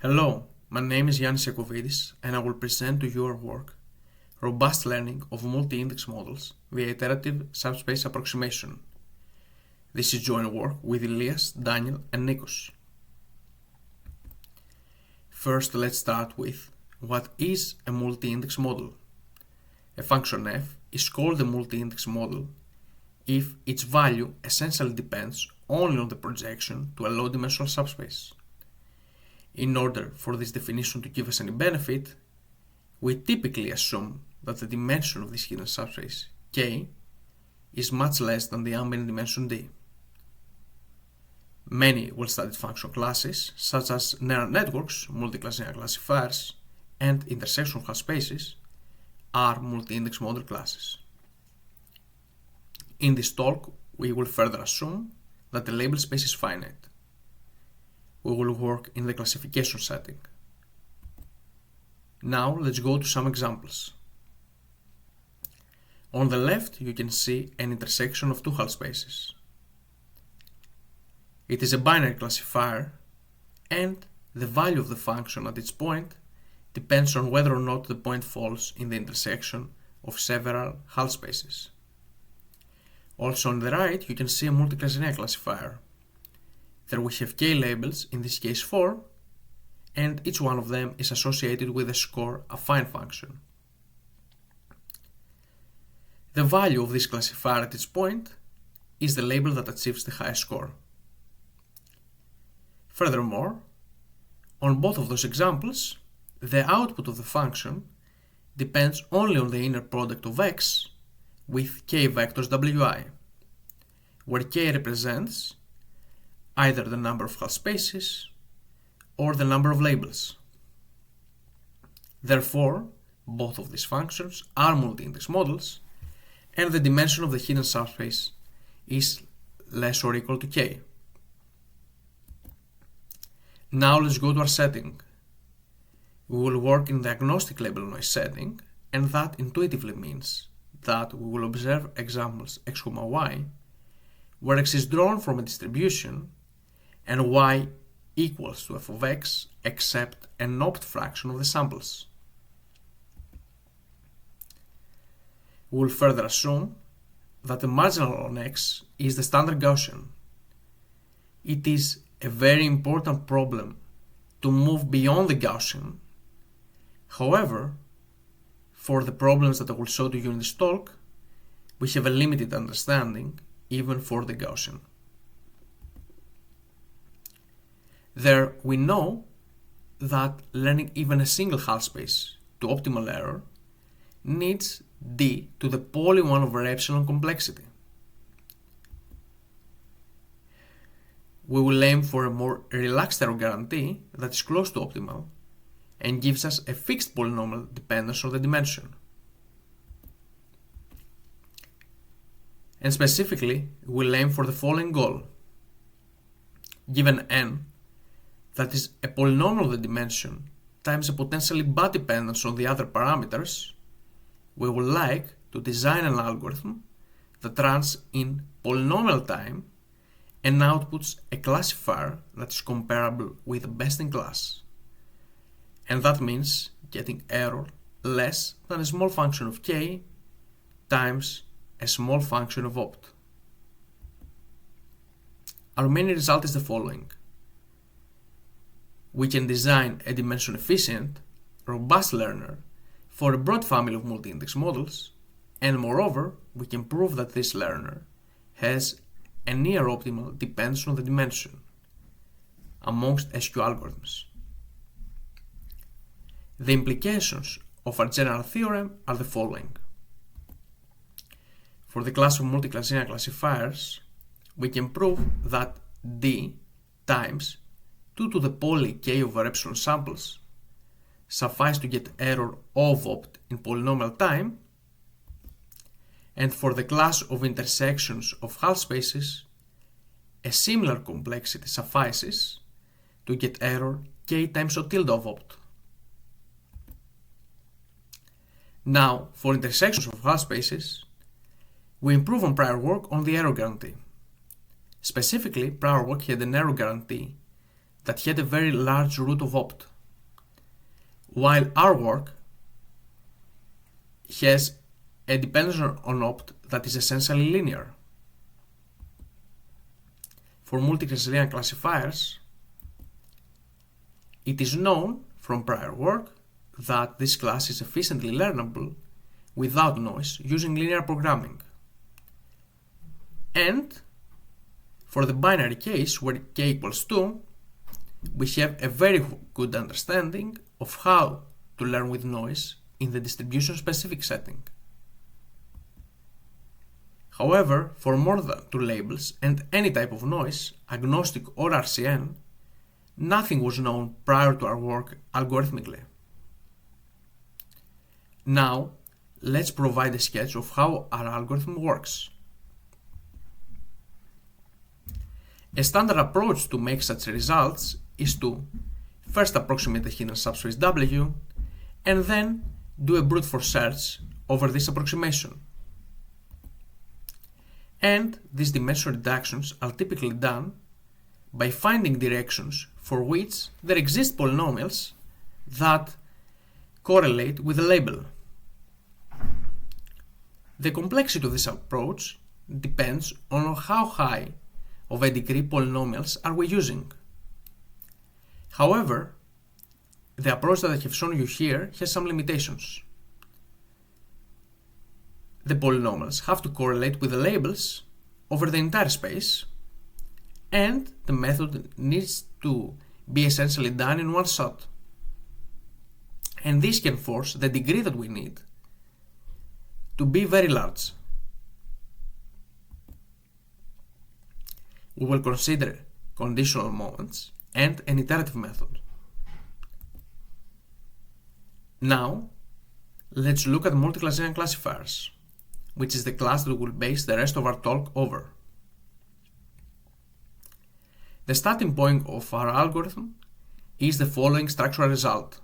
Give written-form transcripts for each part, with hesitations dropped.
Hello, my name is Iakovidis and I will present to you our work, Robust Learning of Multi-Index Models via Iterative Subspace Approximation. This is joint work with Elias, Daniel and Nikos. First, let's start with what is a multi-index model. A function f is called a multi-index model if its value essentially depends only on the projection to a low-dimensional subspace. In order for this definition to give us any benefit, we typically assume that the dimension of this hidden subspace, K, is much less than the ambient dimension D. Many well-studied function classes, such as neural networks, multi-class linear classifiers, and intersection Hall spaces, are multi-index model classes. In this talk, we will further assume that the label space is finite. We will work in the classification setting. Now let's go to some examples. On the left you can see an intersection of two Hall spaces. It is a binary classifier and the value of the function at its point depends on whether or not the point falls in the intersection of several Hall spaces. Also on the right you can see a multi-class linear classifier. There we have k labels, in this case 4, and each one of them is associated with a score affine function. The value of this classifier at its point is the label that achieves the highest score. Furthermore, on both of those examples, the output of the function depends only on the inner product of x with k vectors wi, where k represents either the number of Hall spaces or the number of labels. Therefore, both of these functions are multi-index models and the dimension of the hidden subspace is less or equal to k. Now let's go to our setting. We will work in the agnostic label noise setting, and that intuitively means that we will observe examples x, y, where x is drawn from a distribution and y equals to f of x except an opt fraction of the samples. We will further assume that the marginal on x is the standard Gaussian. It is a very important problem to move beyond the Gaussian. However, for the problems that I will show to you in this talk, we have a limited understanding even for the Gaussian. There we know that learning even a single Hall space to optimal error needs d to the poly 1 over epsilon complexity. We will aim for a more relaxed error guarantee that is close to optimal and gives us a fixed polynomial dependence on the dimension. And specifically, we'll aim for the following goal. Given n, that is a polynomial of the dimension times a potentially bad dependence on the other parameters, we would like to design an algorithm that runs in polynomial time and outputs a classifier that is comparable with the best in class. And that means getting error less than a small function of k times a small function of opt. Our main result is the following. We can design a dimension-efficient, robust learner for a broad family of multi-index models, and moreover, we can prove that this learner has a near-optimal dependence on the dimension amongst SQ algorithms. The implications of our general theorem are the following. For the class of multi-class linear classifiers, we can prove that d times 2 to the poly k over epsilon samples suffice to get error of opt in polynomial time, and for the class of intersections of Hall spaces, a similar complexity suffices to get error k times o tilde of opt. Now, for intersections of Hall spaces, we improve on prior work on the error guarantee. Specifically, prior work had an error guarantee that had a very large root of opt, while our work has a dependence on opt that is essentially linear. For multi-Classerian classifiers, it is known from prior work that this class is efficiently learnable without noise using linear programming. And for the binary case where k equals 2, we have a very good understanding of how to learn with noise in the distribution-specific setting. However, for more than two labels and any type of noise, agnostic or RCN, nothing was known prior to our work algorithmically. Now, let's provide a sketch of how our algorithm works. A standard approach to make such results is to first approximate the hidden subspace W and then do a brute force search over this approximation. And these dimension reductions are typically done by finding directions for which there exist polynomials that correlate with the label. The complexity of this approach depends on how high of a degree polynomials are we using. However, the approach that I have shown you here has some limitations. The polynomials have to correlate with the labels over the entire space, and the method needs to be essentially done in one shot. And this can force the degree that we need to be very large. We will consider conditional moments and an iterative method. Now, let's look at multi-Classerian classifiers, which is the class that we will base the rest of our talk over. The starting point of our algorithm is the following structural result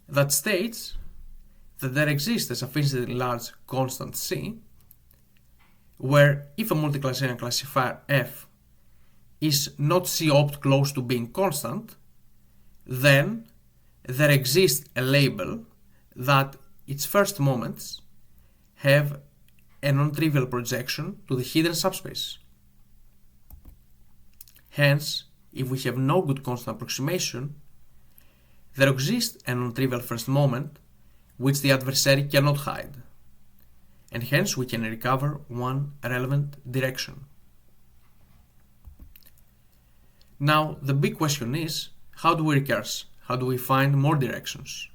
that states that there exists a sufficiently large constant C, where if a multi-Classerian classifier f is not C opt close to being constant, then there exists a label that its first moments have a non-trivial projection to the hidden subspace. Hence, if we have no good constant approximation, there exists a non-trivial first moment which the adversary cannot hide, and hence we can recover one relevant direction. Now, the big question is, how do we recurse? How do we find more directions?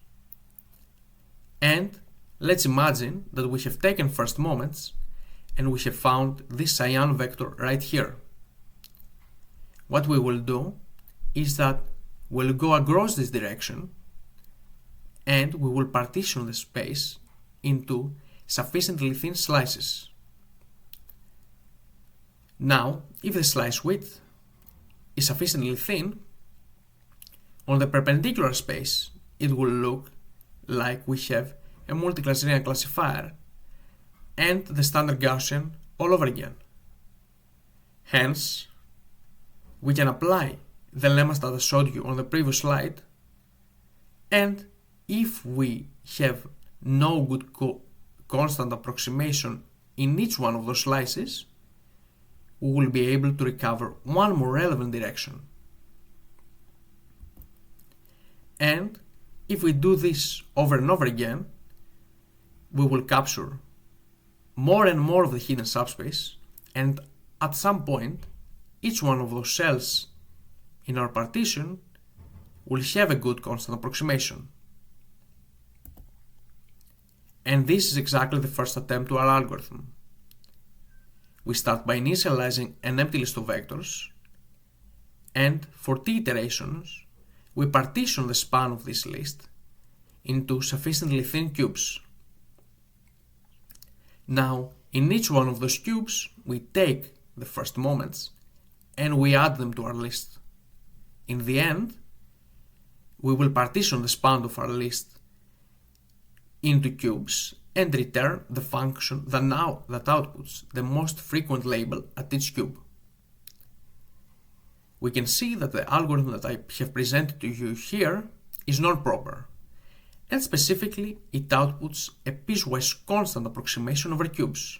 And let's imagine that we have taken first moments and we have found this cyan vector right here. What we will do is that we'll go across this direction and we will partition the space into sufficiently thin slices. Now, if the slice width is sufficiently thin, on the perpendicular space it will look like we have a multi-Classerian classifier and the standard Gaussian all over again. Hence, we can apply the lemmas that I showed you on the previous slide, and if we have no good constant approximation in each one of those slices, we will be able to recover one more relevant direction. And if we do this over and over again, we will capture more and more of the hidden subspace, and at some point each one of those cells in our partition will have a good constant approximation. And this is exactly the first attempt to our algorithm. We start by initializing an empty list of vectors, and for t iterations we partition the span of this list into sufficiently thin cubes. Now, in each one of those cubes we take the first moments and we add them to our list. In the end, we will partition the span of our list into cubes and return the function that outputs the most frequent label at each cube. we can see that the algorithm that I have presented to you here is non-proper, and specifically it outputs a piecewise constant approximation over cubes.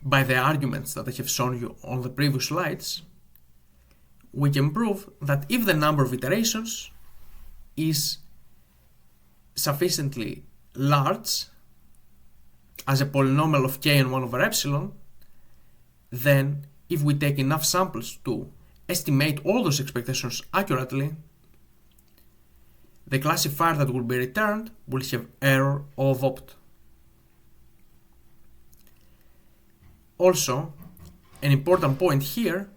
By the arguments that I have shown you on the previous slides, we can prove that if the number of iterations is sufficiently large as a polynomial of Kane 1 over epsilon, then if we take enough samples to estimate all those expectations accurately, the classifier that will be returned will have error of opt. Also, an important point here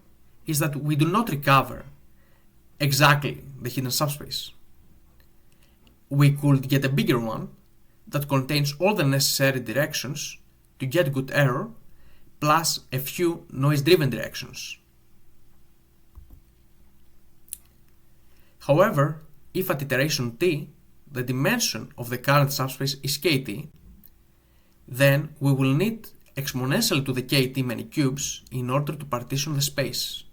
is that we do not recover exactly the hidden subspace. We could get a bigger one that contains all the necessary directions to get good error, plus a few noise-driven directions. However, if at iteration t the dimension of the current subspace is kt, then we will need exponentially to the kt many cubes in order to partition the space.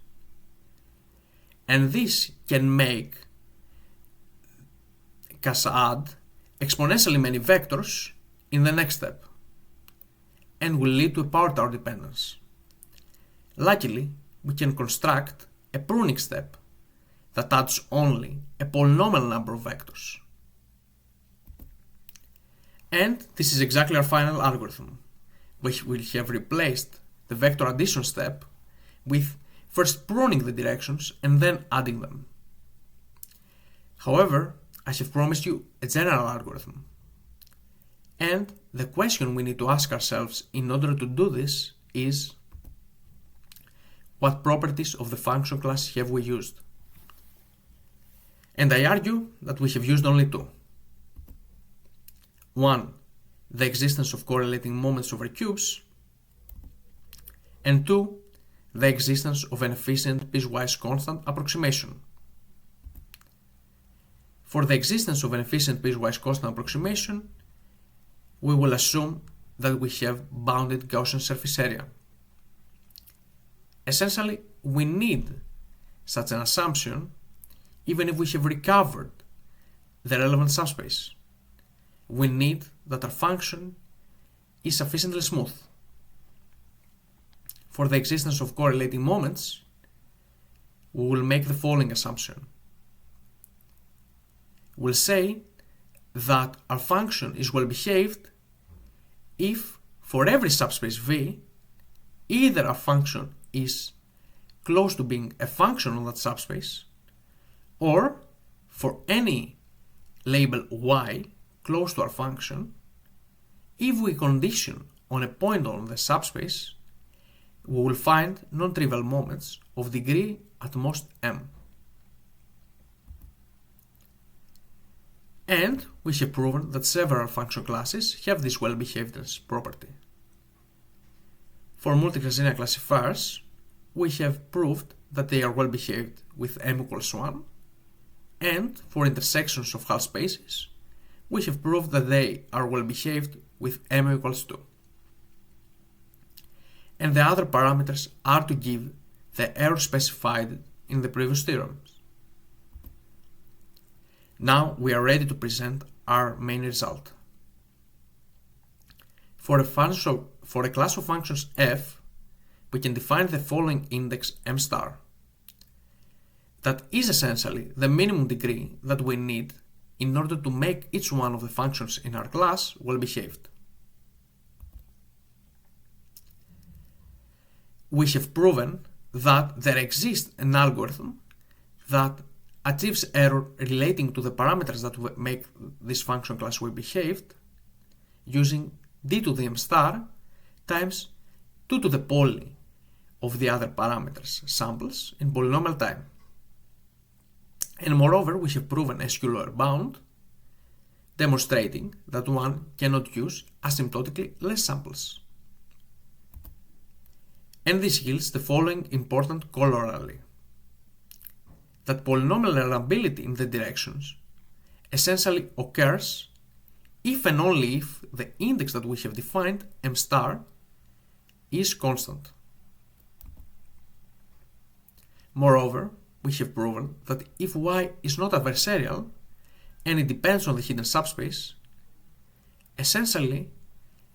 And this can make us add exponentially many vectors in the next step, and will lead to a power tower dependence. Luckily, we can construct a pruning step that adds only a polynomial number of vectors. And this is exactly our final algorithm, which will have replaced the vector addition step with first pruning the directions and then adding them. However, I have promised you a general algorithm, and the question we need to ask ourselves in order to do this is: what properties of the function class have we used? And I argue that we have used only two. One, the existence of correlating moments over cubes, and two, the existence of an efficient piecewise constant approximation. For the existence of an efficient piecewise constant approximation, we will assume that we have bounded Gaussian surface area. Essentially, we need such an assumption even if we have recovered the relevant subspace. We need that our function is sufficiently smooth. For the existence of correlating moments, we will make the following assumption. We'll say that our function is well behaved if for every subspace V, either our function is close to being a function on that subspace, or for any label y close to our function, if we condition on a point on the subspace, we will find non-trivial moments of degree at most m. And we have proven that several function classes have this well-behavedness property. For multi-class linear classifiers, we have proved that they are well-behaved with m equals 1, and for intersections of half spaces, we have proved that they are well-behaved with m equals 2. And the other parameters are to give the error specified in the previous theorems. Now we are ready to present our main result. For a class of functions f, we can define the following index m star. That is essentially the minimum degree that we need in order to make each one of the functions in our class well-behaved. We have proven that there exists an algorithm that achieves error relating to the parameters that make this function class well-behaved using d to the m star times 2 to the poly of the other parameters samples in polynomial time. And moreover, we have proven a skew lower bound, demonstrating that one cannot use asymptotically less samples. And this yields the following important corollary: that polynomial errorability in the directions essentially occurs if and only if the index that we have defined, m star, is constant. Moreover, we have proven that if Y is not adversarial, and it depends on the hidden subspace, essentially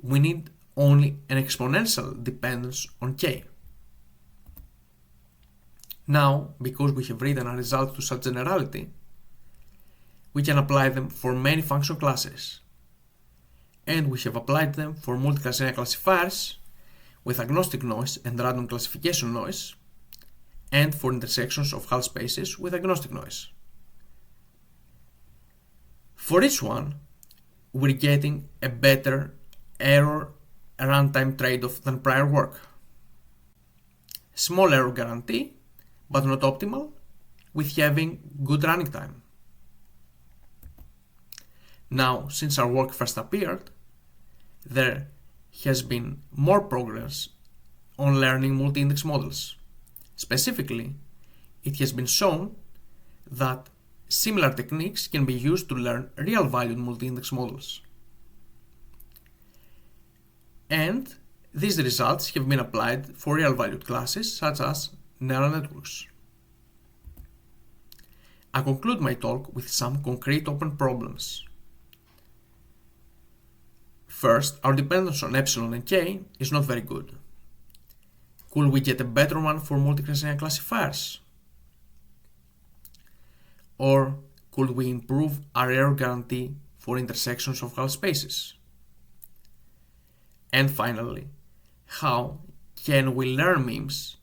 we need only an exponential dependence on K. Now, because we have written our results to such generality, we can apply them for many function classes. And we have applied them for multi-class linear classifiers with agnostic noise and random classification noise, and for intersections of Hall spaces with agnostic noise. For each one, we're getting a better error runtime trade-off than prior work. Small error guarantee, but not optimal, with having good running time. Now, since our work first appeared, there has been more progress on learning multi-index models. Specifically, it has been shown that similar techniques can be used to learn real-valued multi-index models. And these results have been applied for real-valued classes such as neural networks. I conclude my talk with some concrete open problems. First, our dependence on epsilon and k is not very good. Could we get a better one for multi-class linear classifiers? Or could we improve our error guarantee for intersections of Hall spaces? And finally, how can we learn memes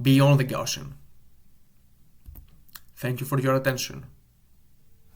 beyond the Gaussian? Thank you for your attention.